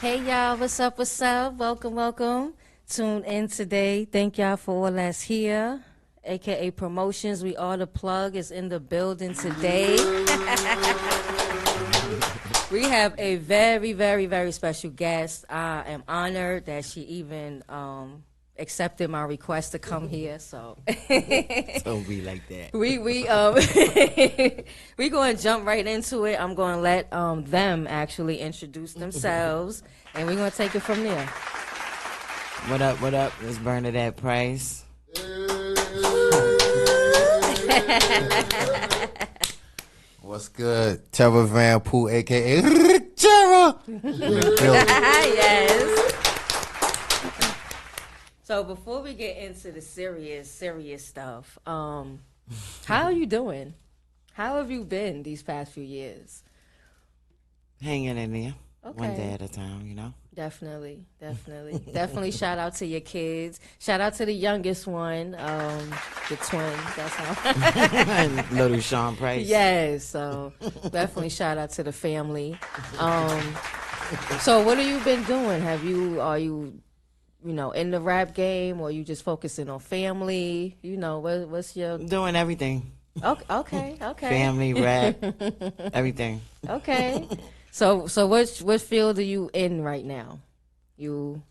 Hey y'all, what's up? What's up? Welcome, welcome. Tune in today. Thank y'all for all that's here. AKA Promotions. We are the plug is in the building today. We have a very, very, very special guest. I am honored that she even accepted my request to come here. So Don't be like that. we we going to jump right into it. I'm going to let them actually introduce themselves, and we're going to take it from there. What up? What up? It's Bernadette Price. What's good? Terror Van Poo, a.k.a. Terror. Yes. So before we get into the serious stuff, how are you doing? How have you been these past few years? Hanging in there. Okay. One day at a time, you know? Definitely. Definitely shout out to your kids. Shout out to the youngest one, the twin. That's how. Little Sean Price. Yes, so definitely shout out to the family. So what have you been doing? Are you in the rap game, or you just focusing on family? What's your... Doing everything. Okay. Family, rap, everything. Okay. So what field are you in right now? You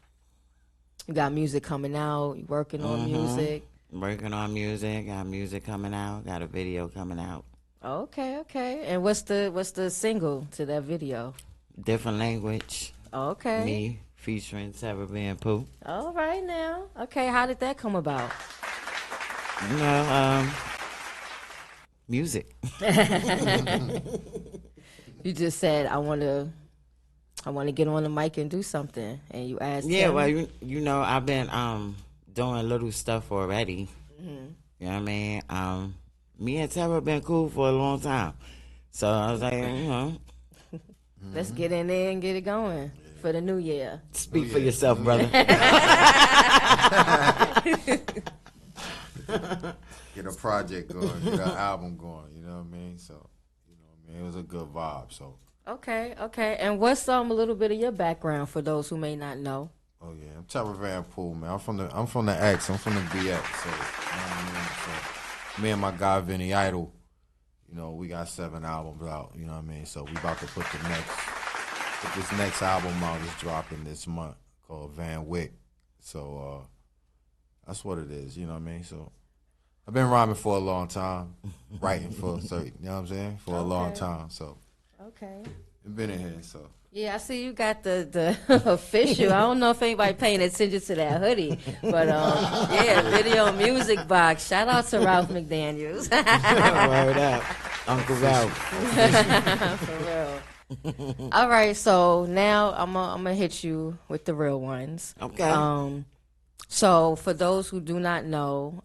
got music coming out, you working on music. Working on music, got music coming out, got a video coming out. Okay. And what's the single to that video? Different language. Okay. Me featuring Sarah Van Poo. All right now. Okay, how did that come about? Music. You just said I want to get on the mic and do something, and you asked. Yeah, him. well, you know, I've been doing little stuff already. Mm-hmm. You know what I mean? Me and Tara been cool for a long time, so I was like, Let's get in there and get it going for the new year. Speak for yourself, brother. Get a project going, get an album going, you know what I mean? So, it was a good vibe, so. Okay. And what's a little bit of your background for those who may not know? Oh yeah, I'm Terror Van Poo, man. I'm from the X, I'm from the BX, so, you know what I mean? So, me and my guy Vinny Idol, we got 7 albums out, you know what I mean? So we about to put this next album out is dropping this month called Van Wick. So that's what it is, you know what I mean? So I've been rhyming for a long time, writing for certain, you know what I'm saying? For a long time, so. Okay. I've been in here, so. Yeah, I see you got the official. I don't know if anybody paying attention to that hoodie, but yeah, video music box. Shout out to Ralph McDaniels. Word up, Uncle Ralph. For real. All right, so now I'm gonna hit you with the real ones. Okay. So for those who do not know,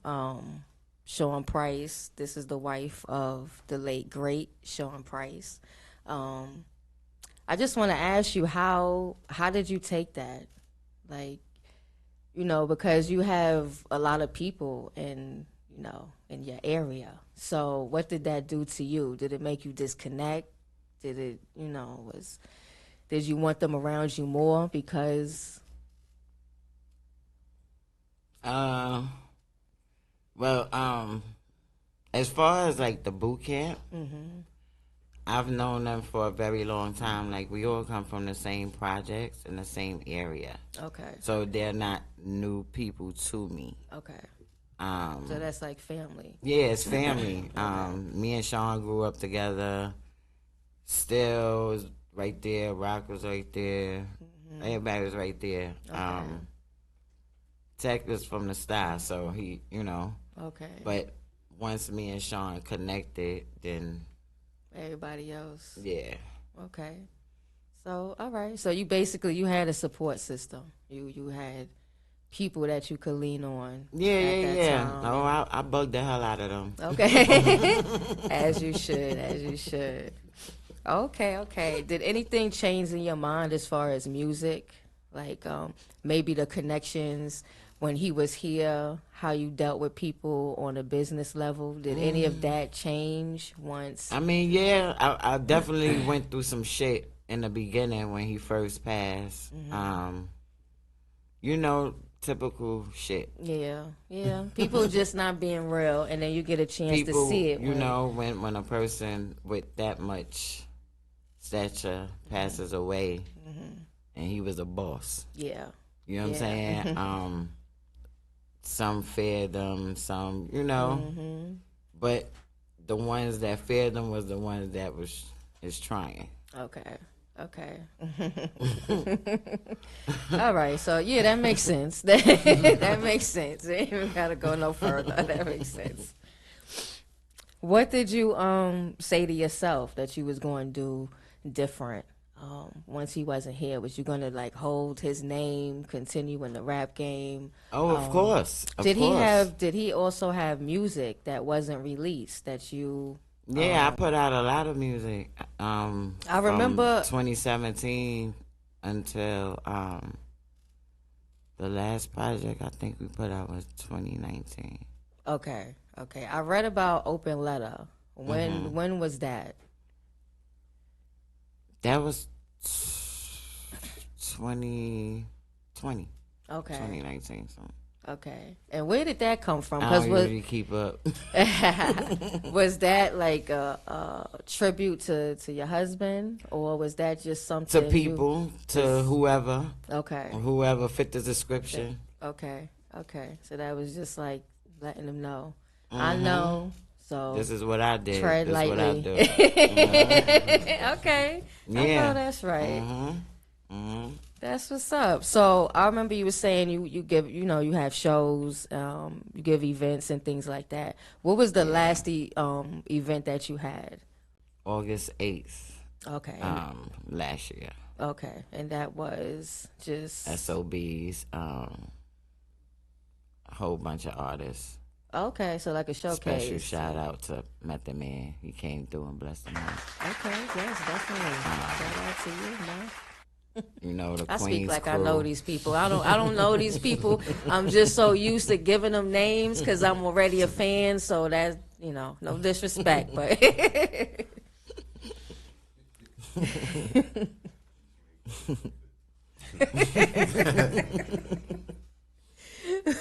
Sean Price, this is the wife of the late great Sean Price. I just want to ask you, how did you take that? Like, because you have a lot of people in your area. So what did that do to you? Did it make you disconnect? Did it, did you want them around you more because? Well, as far as like the boot camp, I've known them for a very long time. Like, we all come from the same projects in the same area. Okay. So they're not new people to me. Okay. So that's like family. Yeah, it's family. Me and Sean grew up together. Still was right there. Rock was right there. Everybody was right there. Okay. Tech was from the style, so he, Okay. But once me and Sean connected, then Everybody else. yeah. Okay. So, all right. So you had a support system. You had people that you could lean on. Yeah. Oh, I bugged the hell out of them. Okay. As you should. Okay. Did anything change in your mind as far as music? Like maybe the connections when he was here, how you dealt with people on a business level? Did any of that change once? I mean, yeah, I definitely went through some shit in the beginning when he first passed. You know, typical shit. Yeah, yeah. People just not being real, and then you get a chance to People, see it. you know, when a person with that much stature passes away, and he was a boss. Yeah. You know what I'm saying? Some feared them, some, you know, but the ones that feared them was the ones that is trying. Okay. Okay. All right. So yeah, that makes sense. That makes sense. We ain't gotta go no further. That makes sense. What did you say to yourself that you was going to do different once he wasn't here? Was you going to like hold his name, continue in the rap game? Oh, of course. Did he also have music that wasn't released that you? Yeah, I put out a lot of music. I remember from 2017 until the last project I think we put out was 2019. Okay. Okay. I read about Open Letter. When was that? That was 2020. Okay. 2019. So. Okay. And where did that come from? I don't usually keep up. Was that like a tribute to your husband, or was that just something to people, to whoever? Okay. Whoever fit the description. Okay. Okay. So that was just like letting them know. I know. So this is what I did. Tread this lightly. Is what I do. Okay. Yeah. I know that's right. That's what's up. So I remember you were saying you give, you know, you have shows, you give events and things like that. What was the last event that you had? August 8th. Okay. Last year. Okay. And that was just SOBs, a whole bunch of artists. Okay, so like a showcase. Special shout out to Method Man. He came through and blessed him out. Okay, yes, definitely. Shout out to you, man. You know, the I Queen's speak like crew. I know these people. I don't know these people. I'm just so used to giving them names because I'm already a fan. So that, you know, no disrespect, but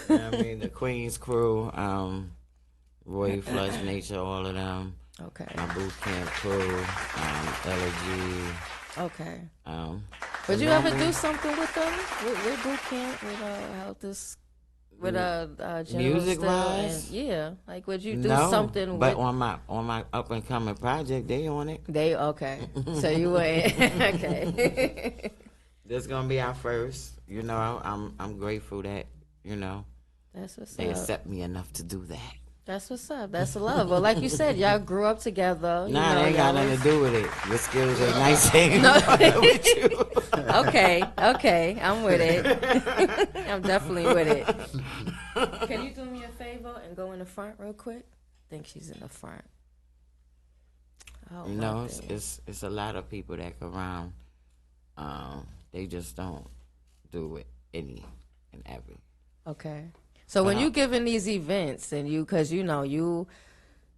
I mean, the Queen's crew, Roy Flush, Nature, all of them. okay, My boot camp crew, Elegy. okay. Would you ever do something with them? With boot camp? With how this? With music Still wise? Yeah, like would you do No, something? But with, on my up and coming project, they on it. They okay. So you went okay. This gonna be our first. You know, I'm grateful that That's what's they up. accept me enough to do that. That's what's up. That's the love. Well, like you said, y'all grew up together. Nah, they ain't got nothing to do with it. Your skills ain't nice. With you. Okay, I'm with it. I'm definitely with it. Can you do me a favor and go in the front real quick? I think she's in the front. Oh, you know, it's a lot of people that come around. They just don't do it any and every. Okay. So when you giving these events and because you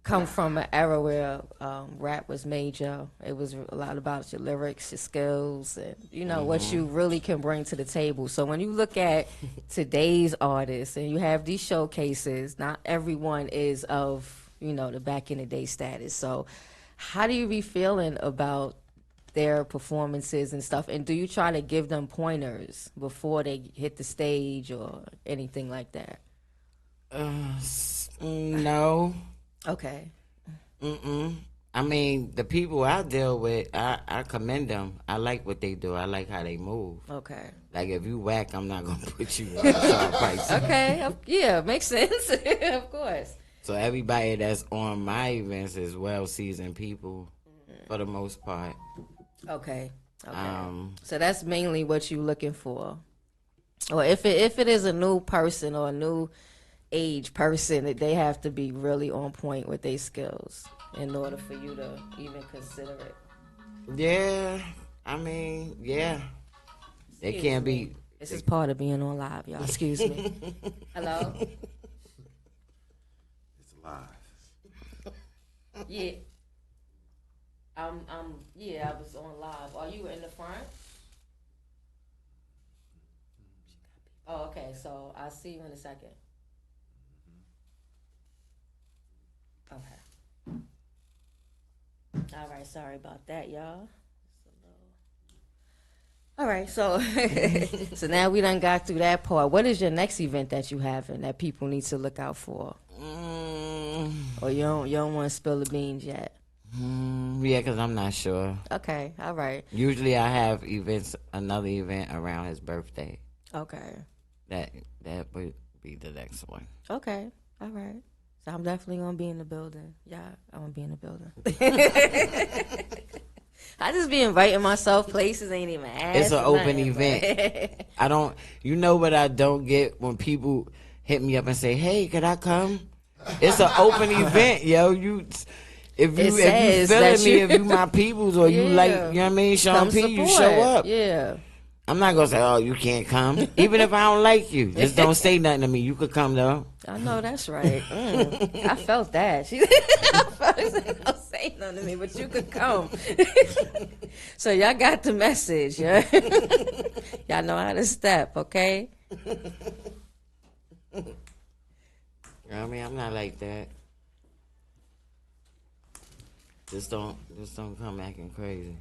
come from an era where rap was major, it was a lot about your lyrics, your skills, and what you really can bring to the table. So when you look at today's artists and you have these showcases, not everyone is of the back in the day status. So how do you be feeling about their performances and stuff? And do you try to give them pointers before they hit the stage or anything like that? No. Okay. I mean, the people I deal with, I commend them. I like what they do. I like how they move. Okay. Like, if you whack, I'm not going to put you on the sharp price. Okay. Yeah, makes sense. Of course. So everybody that's on my events is well-seasoned people for the most part. Okay. So that's mainly what you're looking for. Or if it is a new person or a new age person, they have to be really on point with their skills in order for you to even consider it. Yeah. I mean, yeah. They can't be. This is part of being on live, y'all. Excuse me. Hello? It's live. Yeah. Yeah, I was on live. Are you in the front? Oh, okay. So I'll see you in a second. Okay. All right. Sorry about that, y'all. All right. So, so now we done got through that part. What is your next event that you having that people need to look out for? Or you don't want to spill the beans yet? Yeah, because I'm not sure. Okay. All right. Usually I have another event around his birthday. Okay. That would be the next one. Okay. All right. So I'm definitely gonna be in the building. Yeah, I'm gonna be in the building. I just be inviting myself places, ain't even asking. It's an open nothing, event. I don't. You know what I don't get when people hit me up and say, "Hey, could I come?" It's an open event, yo. If you feeling me, if you my peoples or you like, you know what I mean, Sean P, you show up. Yeah. I'm not gonna say, "Oh, you can't come," even if I don't like you. Just don't say nothing to me. You could come though. I know that's right. I felt that. I felt don't say nothing to me, but you could come. So y'all got the message. Yeah? Y'all know how to step, okay? I mean, I'm not like that. Just don't come acting crazy.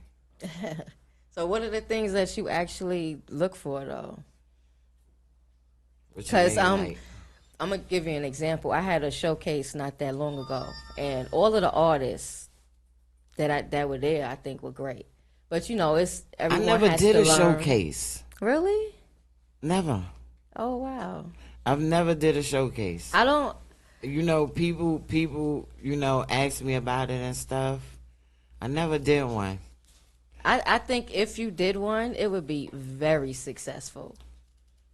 So what are the things that you actually look for though? Because I'm gonna give you an example. I had a showcase not that long ago, and all of the artists that were there, I think, were great. But everyone. I never has did to a learn. showcase. Really? Never. Oh wow. I've never did a showcase. I don't. People, ask me about it and stuff. I never did one. I think if you did one, it would be very successful.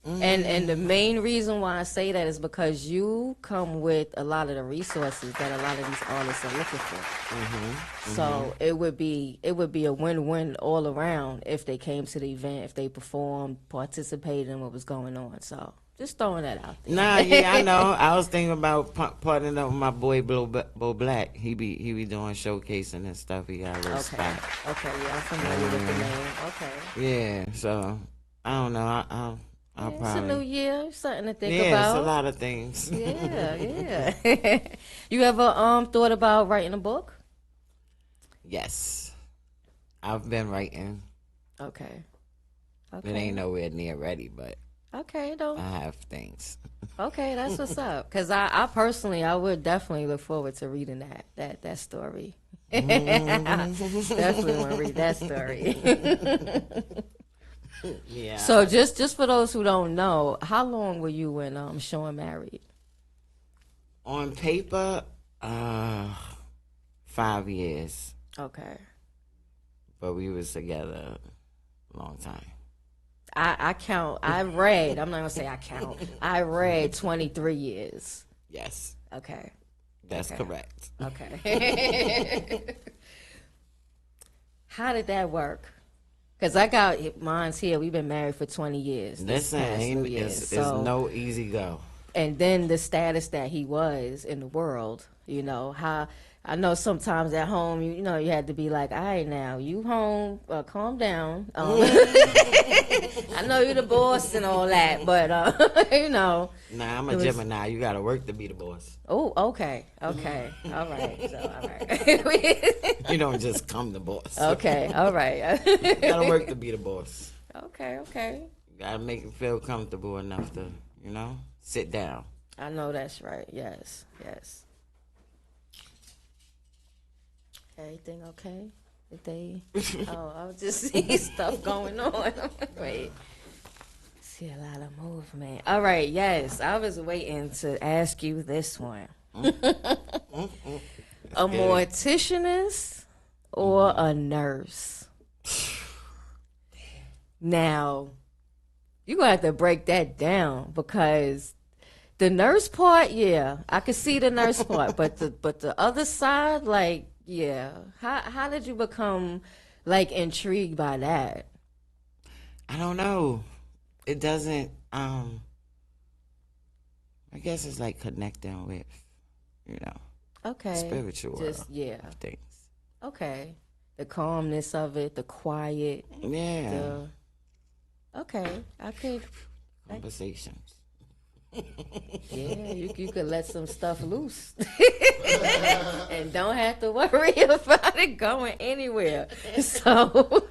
And the main reason why I say that is because you come with a lot of the resources that a lot of these artists are looking for. So it would be a win-win all around if they came to the event, if they performed, participated in what was going on. So just throwing that out there. Nah, yeah, I know. I was thinking about partnering up with my boy Bo Black. He be doing showcasing and stuff. He got a little spot. Okay, yeah, I'm familiar with the name. Okay. Yeah, so I don't know. I'll It's probably. a new year, something to think Yeah, about. it's a lot of things. Yeah. You ever thought about writing a book? Yes, I've been writing. Okay. It ain't nowhere near ready, but Okay, though. I have things. Okay, that's what's up. Because I personally, I would definitely look forward to reading that story. Definitely want to read that story. Yeah. So just for those who don't know, how long were you and Sean married? On paper, 5 years, Okay. but we was together a long time. I count. I read. I'm not gonna say I count. I read 23 years. Yes, Okay. that's correct. Okay. How did that work? Because I got mine's here. We've been married for 20 years. Listen, it's no easy go. And then the status that he was in the world, how I know sometimes at home, you had to be like, all right, now you home, calm down. I know you're the boss and all that, but Nah, I'm a Gemini. You gotta work to be the boss. Oh, okay, all right, so all right. You don't just come the boss. Okay, all right. You gotta work to be the boss. Okay. You gotta make him feel comfortable enough to, sit down. I know that's right. Yes. Everything okay? Did they? I was just seeing stuff going on. Wait. See a lot of movement. All right. Yes, I was waiting to ask you this one. A morticianist or a nurse? Now, you're gonna have to break that down because the nurse part, yeah, I could see the nurse part, but the other side, like, yeah. How did you become intrigued by that? I don't know. It doesn't. I guess it's like connecting with, Okay. spiritual Just things. Okay. the calmness of it, the quiet. Yeah. Okay, I could. Conversations. Yeah, you could let some stuff loose and don't have to worry about it going anywhere. So,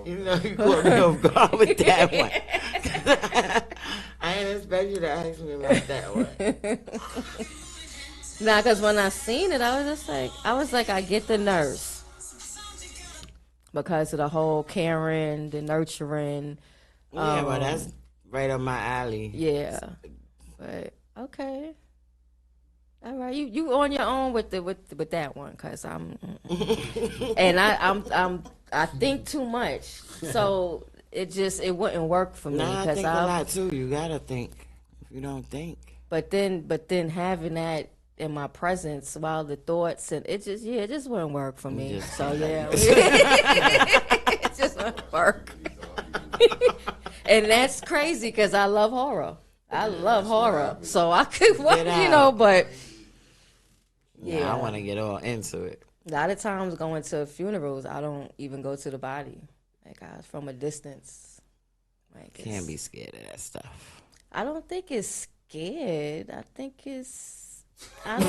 You know, you caught me off guard with that one. I didn't expect you to ask me about that one. nah, because when I seen it, I was like, I get the nurse because of the whole caring, the nurturing. Yeah, well, that's right up my alley. Yeah, but okay. All right, you on your own with that one, cause and I think too much, so it wouldn't work for me. Nah, I think a lot too. You gotta think. If you don't think, but then having that in my presence while the thoughts and it just wouldn't work for me. So yeah, it just wouldn't work. And that's crazy because I love horror. I love horror, so I could watch, but. Yeah, I want to get all into it. A lot of times going to funerals, I don't even go to the body. Like from a distance. Like can't be scared of that stuff. I don't think it's scared. I think it's. I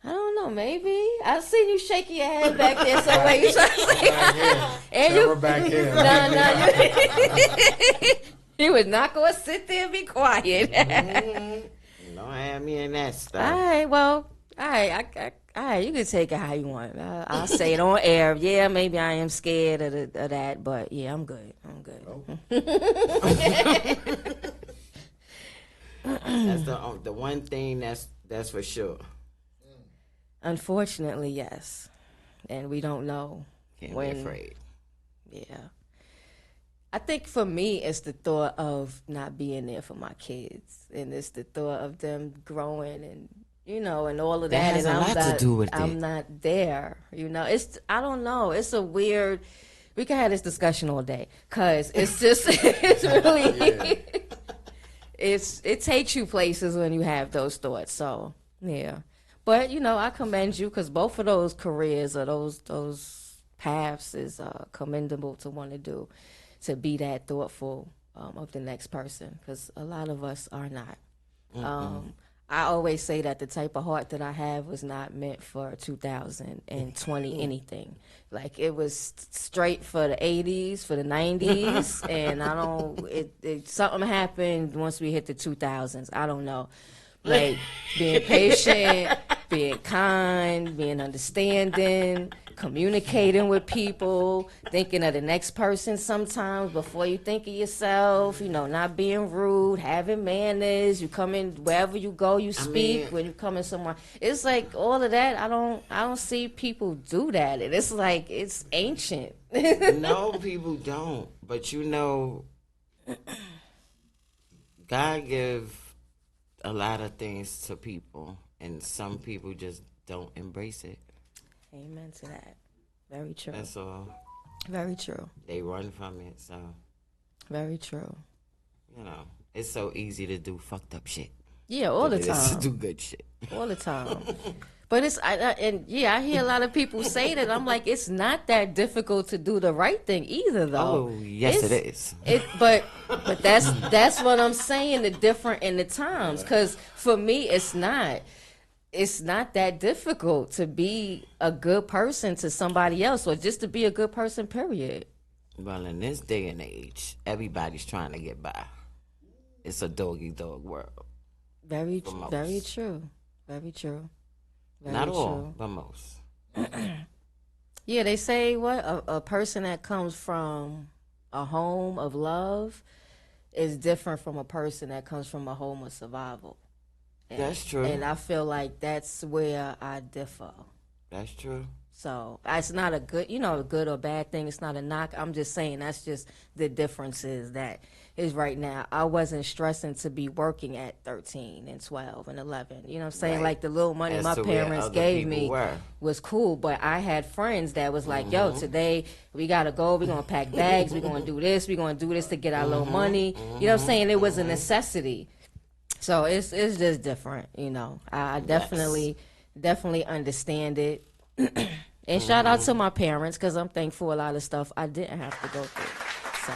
don't know. Maybe I see you shaking your head back there. So wait, you trying to say? And you back here. No. You was not gonna sit there and be quiet. Don't have me in that stuff. All right, well, all right, you can take it how you want. I'll say it on air. Yeah, maybe I am scared of that, but yeah, I'm good. That's the one thing that's for sure. Unfortunately, yes, and we don't know. Can't be afraid. Yeah. I think for me, it's the thought of not being there for my kids, and it's the thought of them growing, and and all of that. Has and a lot to do with I'm it. not there. I don't know. It's a weird. We can have this discussion all day, cause it's just it's really it takes you places when you have those thoughts. So yeah, but I commend you because both of those careers or those paths is commendable to want to do. To be that thoughtful of the next person, because a lot of us are not. I always say that the type of heart that I have was not meant for 2020 anything. Like it was straight for the 80s, for the 90s, and I don't. Something happened once we hit the 2000s. I don't know. Like being patient, being kind, being understanding, communicating with people, thinking of the next person sometimes before you think of yourself, not being rude, having manners, you come in wherever you go, you speak when you come in somewhere. It's like all of that, I don't see people do that. And it's like it's ancient. No, people don't. But God give a lot of things to people, and some people just don't embrace it. Amen to that. Very true. That's all. Very true. They run from it, so. Very true. It's so easy to do fucked up shit. Yeah, all the time. To do good shit. All the time. But I hear a lot of people say that. I'm like, it's not that difficult to do the right thing either, though. Oh, yes, it is. But that's what I'm saying. The different in the times, because for me, it's not that difficult to be a good person to somebody else, or just to be a good person. Period. Well, in this day and age, everybody's trying to get by. It's a dog-eat-dog world. Very true. Very true. Very true. Not all, but most. Yeah, they say a person that comes from a home of love is different from a person that comes from a home of survival. That's true. And I feel like that's where I differ. That's true. So it's not a good, a good or bad thing. It's not a knock. I'm just saying that's just the differences that is right now. I wasn't stressing to be working at 13 and 12 and 11. You know what I'm saying? Right. Like the little money my parents gave me was cool. But I had friends that was like, yo, today we got to go. We're going to pack bags. We're going to do this. We're going to do this to get our little money. You know what I'm saying? It was a necessity. So it's just different, I definitely definitely understand it. And shout out to my parents, because I'm thankful a lot of stuff I didn't have to go through. So,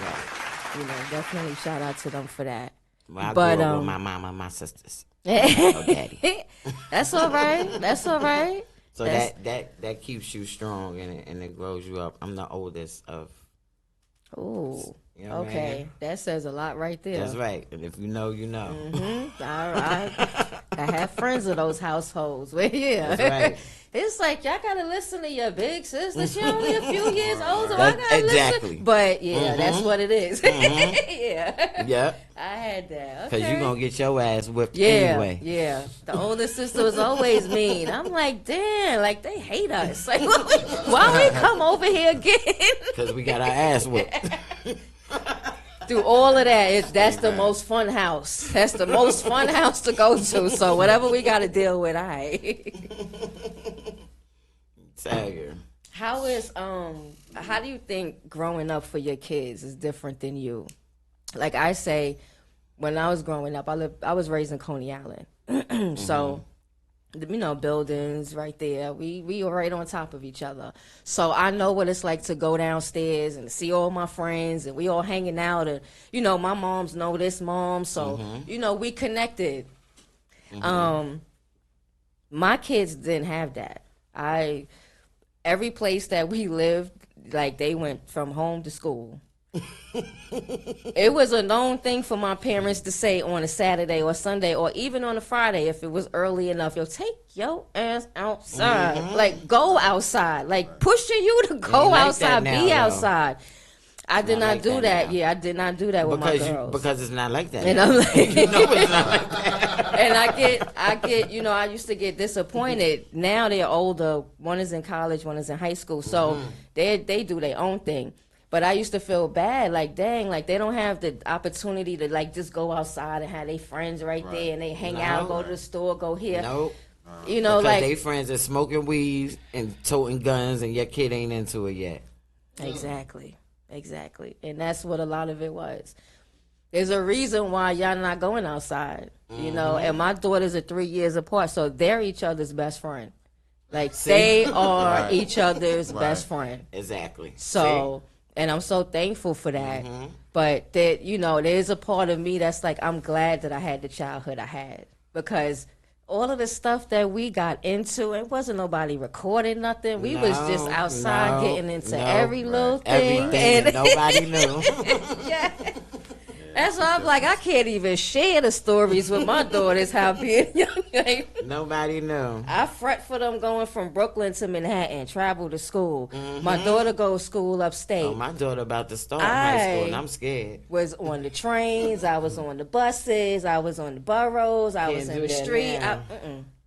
definitely shout out to them for that. Well, I grew up with my mom and my sisters. No daddy. That's all right. That's all right. So that keeps you strong and it grows you up. I'm the oldest of. Ooh. You know okay. I mean? That says a lot right there. That's right. And if you know, you know. Mm-hmm. I have friends of those households where, That's right. It's like, y'all got to listen to your big sister. She only a few years older. I got to exactly. listen. But, yeah, that's what it is. Yeah. Yeah. I had that. Okay. Because you're going to get your ass whipped yeah, anyway. Yeah. The older sister was always mean. I'm like, damn, like, they hate us. Like, why we come over here again? Because we got our ass whipped. Through all of that, that's the most fun house. That's the most fun house to go to. So whatever we got to deal with, Tiger. How do you think growing up for your kids is different than you? Like I say, when I was growing up, I was raised in Coney Island. So, buildings right there. We were right on top of each other. So I know what it's like to go downstairs and see all my friends and we all hanging out. And, my moms know this mom. So, we connected. My kids didn't have that. Every place that we lived, like they went from home to school. It was a known thing for my parents to say on a Saturday or Sunday or even on a Friday if it was early enough. Take your ass outside. Like, go outside. Like, pushing you to go outside, now, be though. outside. I did not do that. Now. Yeah, I did not do that with my girls. Because it's not like that. And I'm like, it's not like that. And I get, I used to get disappointed. Now they're older. One is in college, one is in high school. So they do their own thing. But I used to feel bad, like, dang, like, they don't have the opportunity to, like, just go outside and have their friends right there and they hang out, go to the store, go here. Nope. Because like, they friends are smoking weeds and toting guns and your kid ain't into it yet. Exactly. And that's what a lot of it was. There's a reason why y'all not going outside, and my daughters are 3 years apart, so they're each other's best friend. Like, they are each other's best friend. Exactly. So... And I'm so thankful for that. But that, there's a part of me that's like, I'm glad that I had the childhood I had. Because all of the stuff that we got into, it wasn't nobody recording nothing. We was just outside getting into every little thing. Everything and nobody knew. Yeah. That's why I'm like, I can't even share the stories with my daughters how being young. Like, nobody knew. I fret for them going from Brooklyn to Manhattan, travel to school. My daughter goes school upstate. Oh, my daughter about to start high school, and I'm scared. Was on the trains. I was on the buses. I was on the boroughs. I was in the street.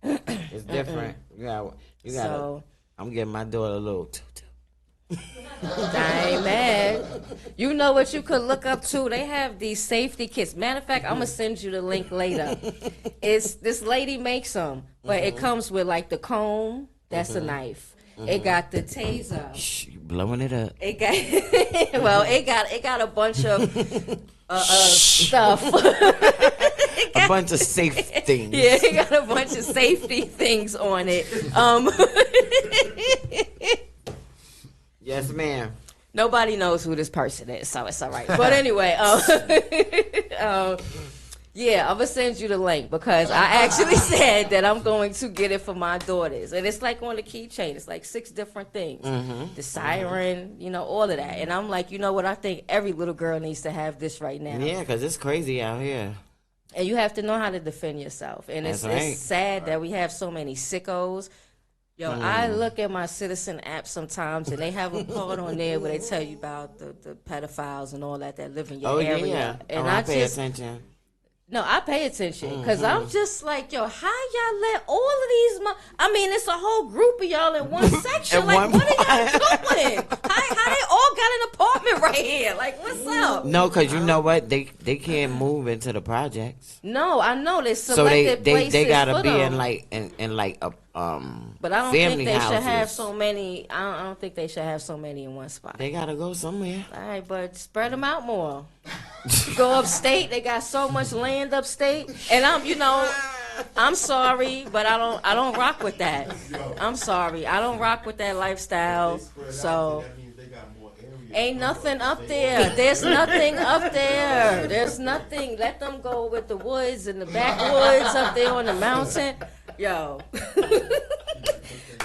It's different. You got. So, I'm giving my daughter a little tutu. I ain't mad. You know what you could look up to? They have these safety kits. Matter of fact, I'm gonna send you the link later. It's this lady makes them, but it comes with like the comb. That's a knife. It got the taser. Shh, you blowing it up. It got it got a bunch of stuff. A bunch of safe things. Yeah, it got a bunch of safety things on it. Yes, ma'am. Nobody knows who this person is, so it's all right. But anyway, yeah, I'm going to send you the link because I actually said that I'm going to get it for my daughters. And it's like on the keychain. It's like 6 different things. The siren, all of that. And I'm like, you know what? I think every little girl needs to have this right now. Yeah, because it's crazy out here. And you have to know how to defend yourself. And it's sad that we have so many sickos. Yo, I look at my Citizen app sometimes, and they have a part on there where they tell you about the pedophiles and all that live in your area. Yeah. And I pay attention. No, I pay attention because I'm just like, yo, how y'all let all of these? It's a whole group of y'all in one section. Like, what are y'all doing? How they all got an apartment right here? Like, what's up? No, because you know what? They can't move into the projects. No, I know there's so selected places they gotta for be them. in like a But I don't family think they houses. should have so many. I don't think they should have so many in one spot. They gotta go somewhere. All right, but spread them out more. Go upstate. They got so much land upstate, and I'm sorry, but I don't rock with that. I'm sorry, I don't rock with that lifestyle. So ain't nothing up there. There's nothing up there. There's nothing. Let them go with the woods and the backwoods up there on the mountain. Yo.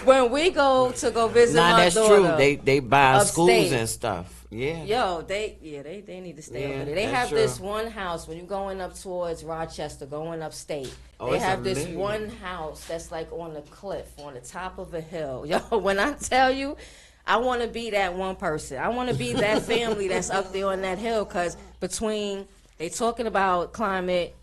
When we go visit Nah, my that's daughter, true. They buy schools upstate. and stuff. Yeah. Yo, they need to stay Yeah, over there. They that's have true. this one house when you're going up towards Rochester, going upstate. Oh, They it's have this amazing. one house that's like on the cliff, on the top of a hill. Yo, when I tell you, I want to be that one person. I want to be that family that's up there on that hill, because between they talking about climate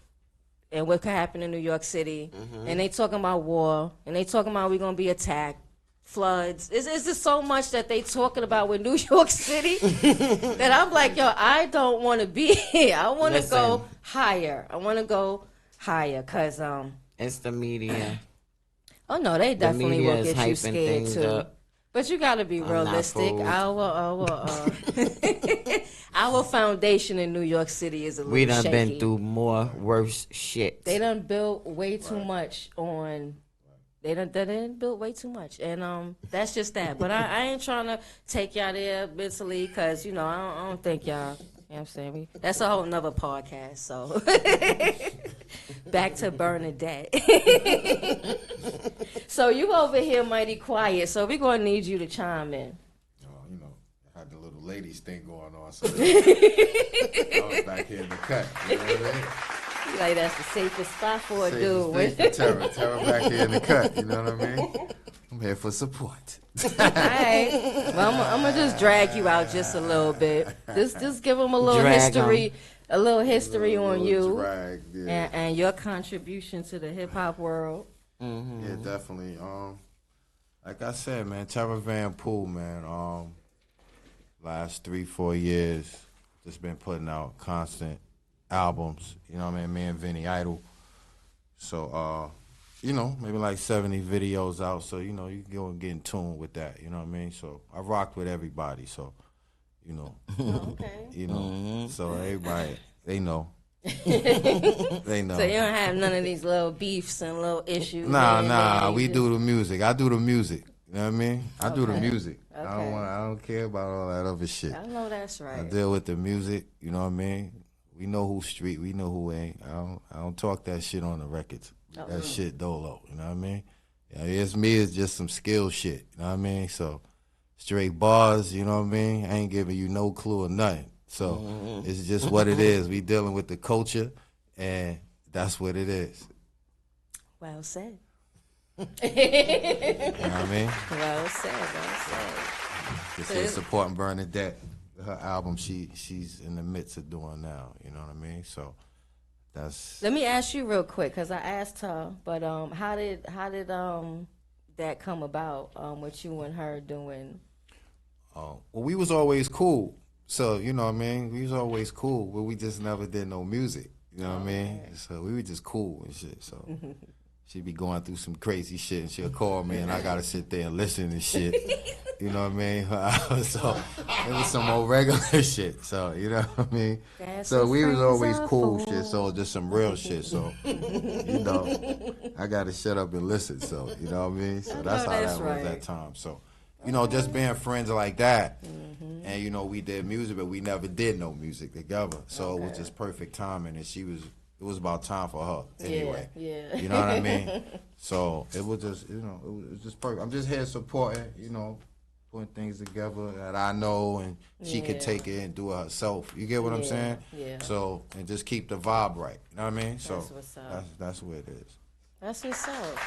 and what could happen in New York City, and they talking about war, and they talking about we gonna be attacked, floods. It's just so much that they talking about with New York City that I'm like, yo, I don't want to be here. I want to go Listen. higher. I want to go higher, cause It's the media. oh no, they definitely media will is get you hyping scared things too. up. But you got to be not realistic. fooled. Our foundation in New York City is a little We done shaky. been through more worse shit. They done built way too much on. They done built way too much, and that's just that. But I ain't trying to take y'all there mentally, cause I don't think y'all. You know what I'm saying? That's a whole nother podcast. So back to Bernadette. So you over here mighty quiet. So we're gonna need you to chime in. I had the little ladies thing going on, so I was back here in the cut. You know what I mean? Like that's the safest spot for a dude. Safest thing for Terror back here in the cut. You know what I mean? I'm here for support. All right. Well, I'm gonna just drag you out just a little bit. Just give them a little Drag history, a little history on you Drag, yeah. and your contribution to the hip hop world. Yeah, definitely. Like I said, man, Terror Van Pool, man. Last 3-4 years, just been putting out constant albums. You know what I mean? Me and Vinny Idol. So, maybe like 70 videos out. So, you can go and get in tune with that. You know what I mean? So I rocked with everybody. So, Okay. So everybody, they know. They know. So you don't have none of these little beefs and little issues. Nah. We just... do the music. I do the music. You know what I mean? I do the music. Okay. I don't care about all that other shit. I know that's right. I deal with the music. You know what I mean? We know who's street. We know who ain't. I don't talk that shit on the records. That shit dolo. You know what I mean? Yeah, it's me. It's just some skill shit. You know what I mean? So straight bars. You know what I mean? I ain't giving you no clue or nothing. So it's just what it is. We dealing with the culture, and that's what it is. Well said. You know what I mean? Well said. Just here supporting Bernadette. Her album, she's in the midst of doing now. You know what I mean? So that's. Let me ask you real quick, because I asked her, but how did that come about with you and her doing? Well, we was always cool. So, you know what I mean? We was always cool, but we just never did no music. You know what I mean? So we were just cool and shit. So she'd be going through some crazy shit, and she'll call me, and I gotta sit there and listen and shit. You know what I mean? So it was some old regular shit. So, you know what I mean? That's So what we was friends always are cool for. shit. So just some real shit. So, I gotta shut up and listen. So, you know what I mean? So that's how that's that right. was that time. So, just being friends like that. And, we did music, but we never did no music together. So it was just perfect timing. And it was about time for her anyway. Yeah. You know what I mean? So it was just, it was just perfect. I'm just here supporting, putting things together that I know, and she could take it and do it herself. You get what I'm saying? Yeah. So, and just keep the vibe right. You know what I mean? So That's what's up. that's what it is. That's what's up.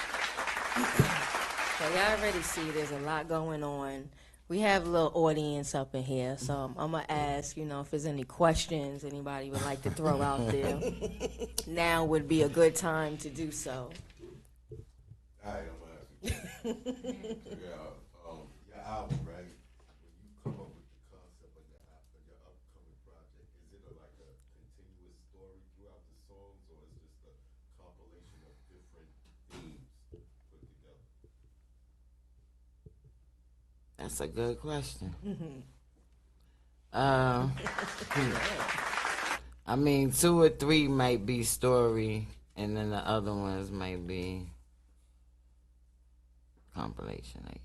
So y'all already see there's a lot going on. We have a little audience up in here, so I'm going to ask, if there's any questions anybody would like to throw out there. Now would be a good time to do so. All right, I'm gonna ask you. Your album, right? When you come up with the concept of your upcoming project, is it like a continuous story throughout the songs, or is it just a compilation of different themes put together? That's a good question. I mean, 2 or 3 might be story, And then the other ones might be compilation. Like,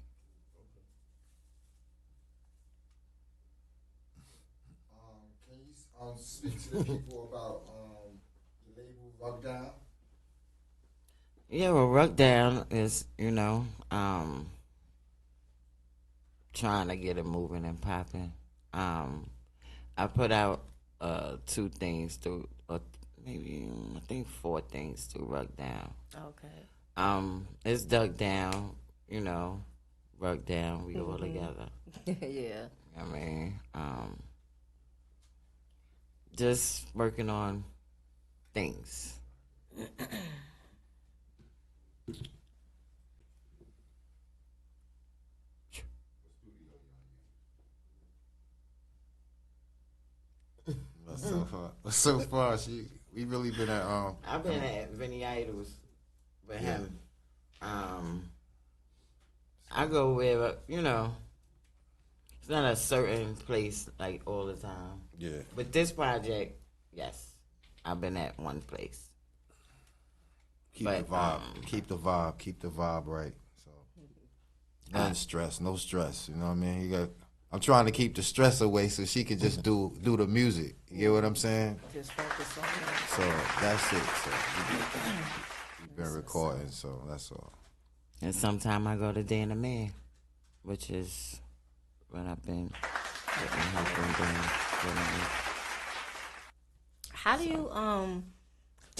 Can you speak to the people about the label Rug Down? yeah, well, Ruck Down is, trying to get it moving and popping. I put out 2 things through, or maybe I think 4 things through Ruck Down. Okay. It's Dug Down, Ruck Down. We all together. Yeah. I mean, just working on things. So far, we really been at I've been at Vinny Idols with him. I go where it's not a certain place like all the time. yeah. But this project, yes, I've been at one place. Keep the vibe. Keep the vibe right. So none stress, no stress. You know what I mean? I'm trying to keep the stress away so she can just do the music. You get what I'm saying? Just focus on that. So that's it. So we've been recording, so that's all. And sometime I go to Day in the Man, which is what I've been doing. How do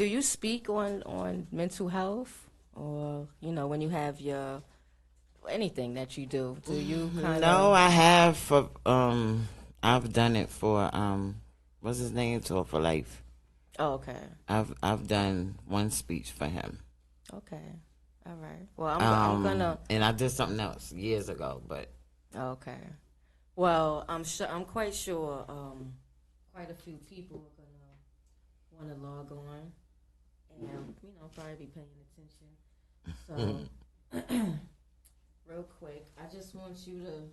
you speak on mental health, or when you have your anything that you do? Do you kind of? No, I have for I've done it for what's his name? Talk for Life. Oh, okay. I've done one speech for him. Okay. All right. Well, I'm gonna. And I did something else years ago, but. Okay. Well, I'm quite sure. Quite a few people are gonna want to log on, and probably be paying attention. So, real quick, I just want you to.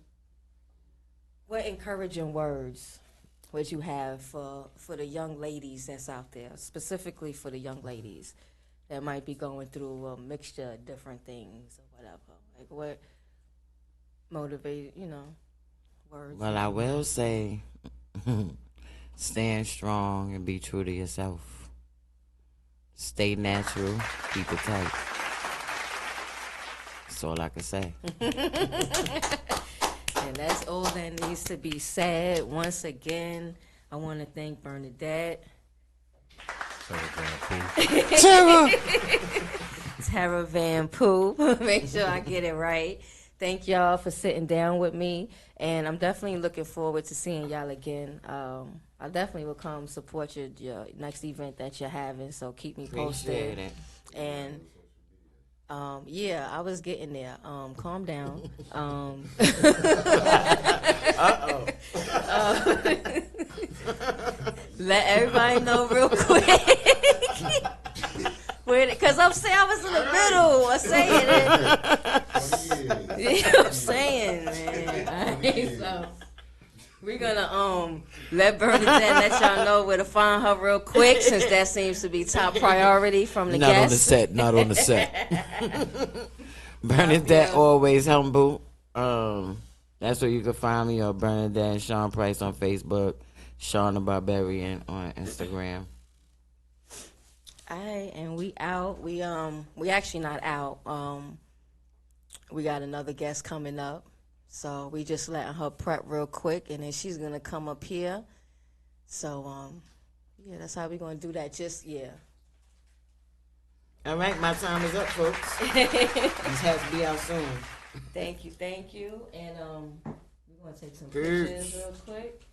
What encouraging words would you have for the young ladies that's out there, specifically for the young ladies that might be going through a mixture of different things or whatever? Like what motivated, words? Well, I will say, stand strong and be true to yourself. Stay natural, keep it tight. That's all I can say. And that's all that needs to be said. Once again, I want to thank Bernadette. Tara Van Poo. Make sure I get it right. Thank y'all for sitting down with me. And I'm definitely looking forward to seeing y'all again. I definitely will come support your next event that you're having. So keep me posted. Appreciate it. And yeah, I was getting there. Calm down. Let everybody know real quick. Because I'm saying I was in the middle of saying it. You know what I'm saying, man. So we're gonna let Bernadette let y'all know where to find her real quick, since that seems to be top priority from the Not guests. on the set. Not on the set. Bernadette always humble. That's where you can find me, or Bernadette and Sean Price on Facebook, Sean the Barbarian on Instagram. Alright, and we out. We actually not out. We got another guest coming up, so we just letting her prep real quick, and then she's gonna come up here. So yeah, that's how we gonna do that. All right, my time is up, folks. This has to be out soon. Thank you, and we're gonna take some pictures real quick.